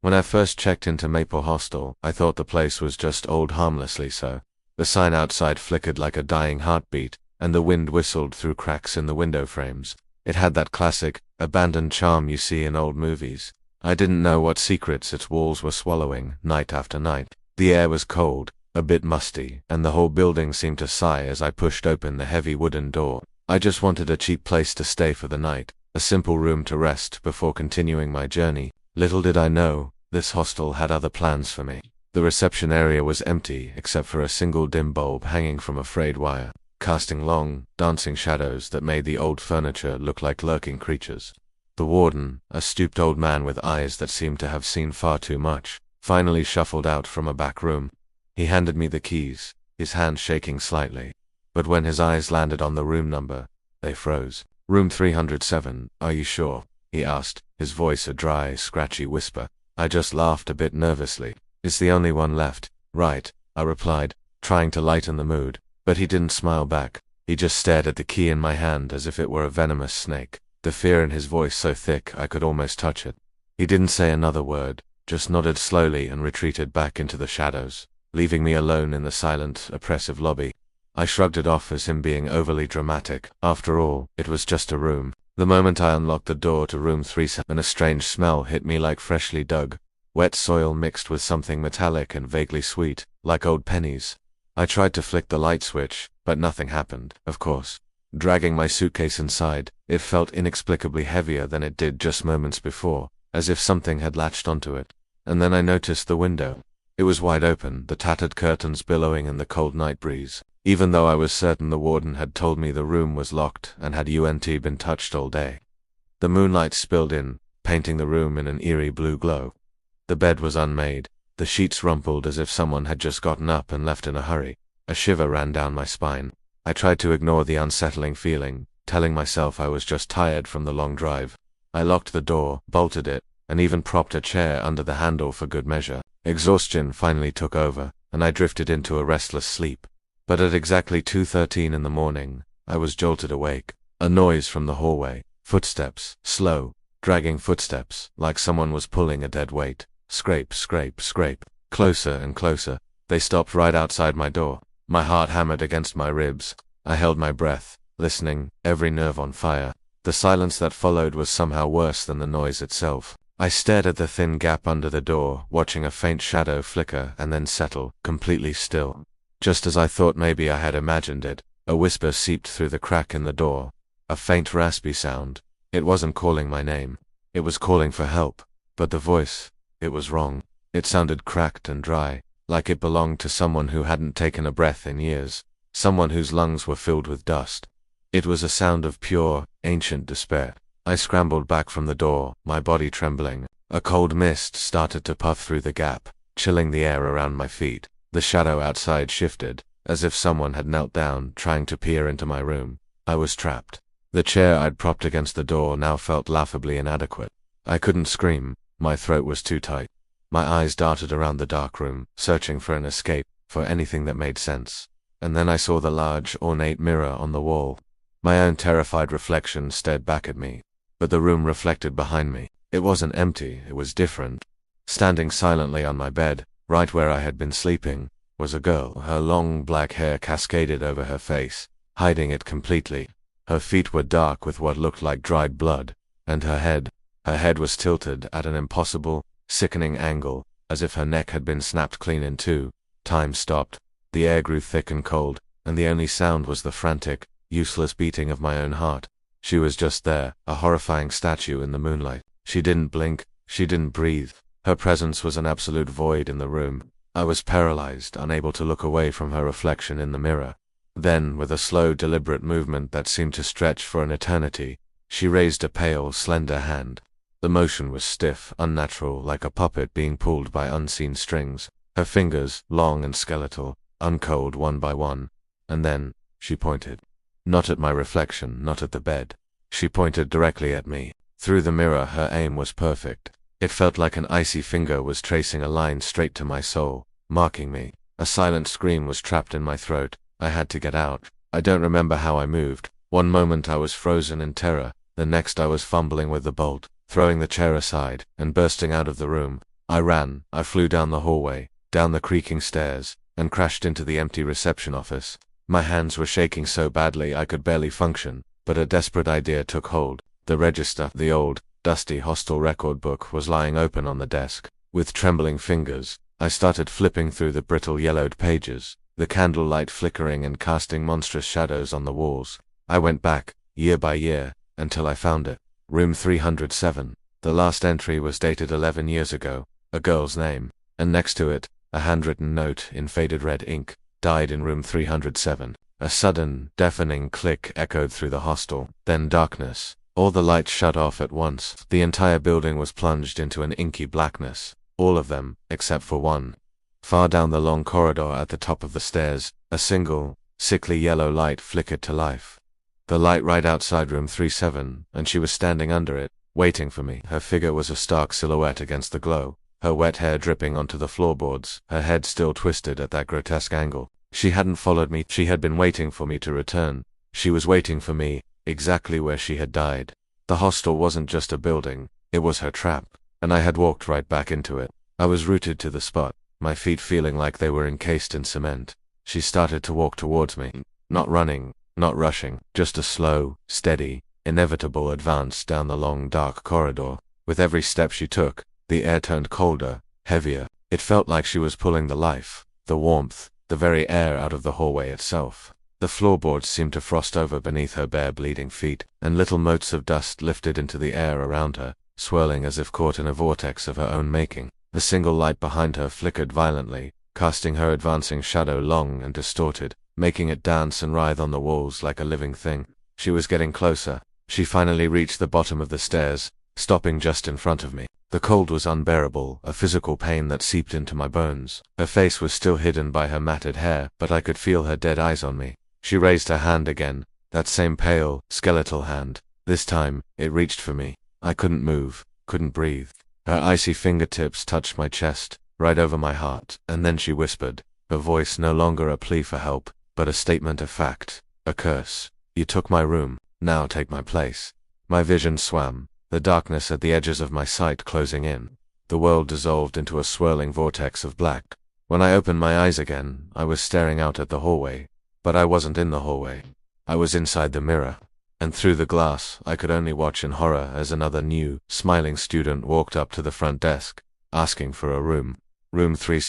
When I first checked into Maple Hostel, I thought the place was just old harmlessly so. The sign outside flickered like a dying heartbeat, and the wind whistled through cracks in the window frames. It had that classic, abandoned charm you see in old movies. I didn't know what secrets its walls were swallowing, night after night. The air was cold, a bit musty, and the whole building seemed to sigh as I pushed open the heavy wooden door. I just wanted a cheap place to stay for the night, a simple room to rest before continuing my journey. Little did I know, this hostel had other plans for me. The reception area was empty except for a single dim bulb hanging from a frayed wire, casting long, dancing shadows that made the old furniture look like lurking creatures. The warden, a stooped old man with eyes that seemed to have seen far too much, finally shuffled out from a back room. He handed me the keys, his hand shaking slightly. But when his eyes landed on the room number, they froze. "Room 307, are you sure?" he asked, his voice a dry, scratchy whisper. I just laughed a bit nervously. "It's the only one left." "Right," I replied, trying to lighten the mood. But he didn't smile back. He just stared at the key in my hand as if it were a venomous snake, the fear in his voice so thick I could almost touch it. He didn't say another word, just nodded slowly and retreated back into the shadows, leaving me alone in the silent, oppressive lobby. I shrugged it off as him being overly dramatic. After all, it was just a room. The moment I unlocked the door to room 307, a strange smell hit me like freshly dug. Wet soil mixed with something metallic and vaguely sweet, like old pennies. I tried to flick the light switch, but nothing happened, of course. Dragging my suitcase inside, it felt inexplicably heavier than it did just moments before, as if something had latched onto it. And then I noticed the window. It was wide open, the tattered curtains billowing in the cold night breeze. Even though I was certain the warden had told me the room was locked and had been touched all day. The moonlight spilled in, painting the room in an eerie blue glow. The bed was unmade, the sheets rumpled as if someone had just gotten up and left in a hurry. A shiver ran down my spine. I tried to ignore the unsettling feeling, telling myself I was just tired from the long drive. I locked the door, bolted it, and even propped a chair under the handle for good measure. Exhaustion finally took over, and I drifted into a restless sleep. But at exactly 2:13 in the morning, I was jolted awake. A noise from the hallway. Footsteps, slow, dragging footsteps, like someone was pulling a dead weight. Scrape, scrape, scrape. Closer and closer. They stopped right outside my door. My heart hammered against my ribs. I held my breath, listening, every nerve on fire. The silence that followed was somehow worse than the noise itself. I stared at the thin gap under the door, watching a faint shadow flicker and then settle, completely still. Just as I thought maybe I had imagined it, a whisper seeped through the crack in the door. A faint raspy sound. It wasn't calling my name. It was calling for help. But the voice, it was wrong. It sounded cracked and dry, like it belonged to someone who hadn't taken a breath in years, someone whose lungs were filled with dust. It was a sound of pure, ancient despair. I scrambled back from the door, my body trembling. A cold mist started to puff through the gap, chilling the air around my feet. The shadow outside shifted, as if someone had knelt down, trying to peer into my room. I was trapped. The chair I'd propped against the door now felt laughably inadequate. I couldn't scream, my throat was too tight. My eyes darted around the dark room, searching for an escape, for anything that made sense. And then I saw the large, ornate mirror on the wall. My own terrified reflection stared back at me, but the room reflected behind me. It wasn't empty, it was different. Standing silently on my bed, right where I had been sleeping, was a girl. Her long black hair cascaded over her face, hiding it completely. Her feet were dark with what looked like dried blood, and her head was tilted at an impossible, sickening angle, as if her neck had been snapped clean in two. Time stopped. The air grew thick and cold, and the only sound was the frantic, useless beating of my own heart. She was just there, a horrifying statue in the moonlight. She didn't blink, she didn't breathe. Her presence was an absolute void in the room. I was paralyzed, unable to look away from her reflection in the mirror. Then, with a slow, deliberate movement that seemed to stretch for an eternity, she raised a pale, slender hand. The motion was stiff, unnatural, like a puppet being pulled by unseen strings. Her fingers, long and skeletal, uncoiled one by one. And then, she pointed. Not at my reflection, not at the bed. She pointed directly at me. Through the mirror, her aim was perfect. It felt like an icy finger was tracing a line straight to my soul, marking me. A silent scream was trapped in my throat. I had to get out. I don't remember how I moved. One moment I was frozen in terror, the next I was fumbling with the bolt, throwing the chair aside, and bursting out of the room. I ran, I flew down the hallway, down the creaking stairs, and crashed into the empty reception office. My hands were shaking so badly I could barely function, but a desperate idea took hold. The register, the old, dusty Hostel record book, was lying open on the desk. With trembling fingers, I started flipping through the brittle yellowed pages, the candlelight flickering and casting monstrous shadows on the walls. I went back, year by year, until I found it. Room 307. The last entry was dated 11 years ago, a girl's name, and next to it, a handwritten note in faded red ink, died in room 307. A sudden, deafening click echoed through the hostel, then darkness. All the lights shut off at once. The entire building was plunged into an inky blackness. All of them, except for one. Far down the long corridor at the top of the stairs, a single, sickly yellow light flickered to life. The light right outside room 37, and she was standing under it, waiting for me. Her figure was a stark silhouette against the glow, her wet hair dripping onto the floorboards, her head still twisted at that grotesque angle. She hadn't followed me, she had been waiting for me to return. She was waiting for me, exactly where she had died. The hostel wasn't just a building, it was her trap, and I had walked right back into it. I was rooted to the spot, my feet feeling like they were encased in cement. She started to walk towards me, not running, not rushing, just a slow, steady, inevitable advance down the long dark corridor. With every step she took, the air turned colder, heavier. It felt like she was pulling the life, the warmth, the very air out of the hallway itself. The floorboards seemed to frost over beneath her bare bleeding feet, and little motes of dust lifted into the air around her, swirling as if caught in a vortex of her own making. The single light behind her flickered violently, casting her advancing shadow long and distorted, making it dance and writhe on the walls like a living thing. She was getting closer. She finally reached the bottom of the stairs, stopping just in front of me. The cold was unbearable, a physical pain that seeped into my bones. Her face was still hidden by her matted hair, but I could feel her dead eyes on me. She raised her hand again, that same pale, skeletal hand. This time, it reached for me. I couldn't move, couldn't breathe. Her icy fingertips touched my chest, right over my heart, and then she whispered, her voice no longer a plea for help, but a statement of fact, a curse. You took my room, now take my place. My vision swam, the darkness at the edges of my sight closing in. The world dissolved into a swirling vortex of black. When I opened my eyes again, I was staring out at the hallway. But I wasn't in the hallway. I was inside the mirror. And through the glass, I could only watch in horror as another new, smiling student walked up to the front desk, asking for a room. Room 3.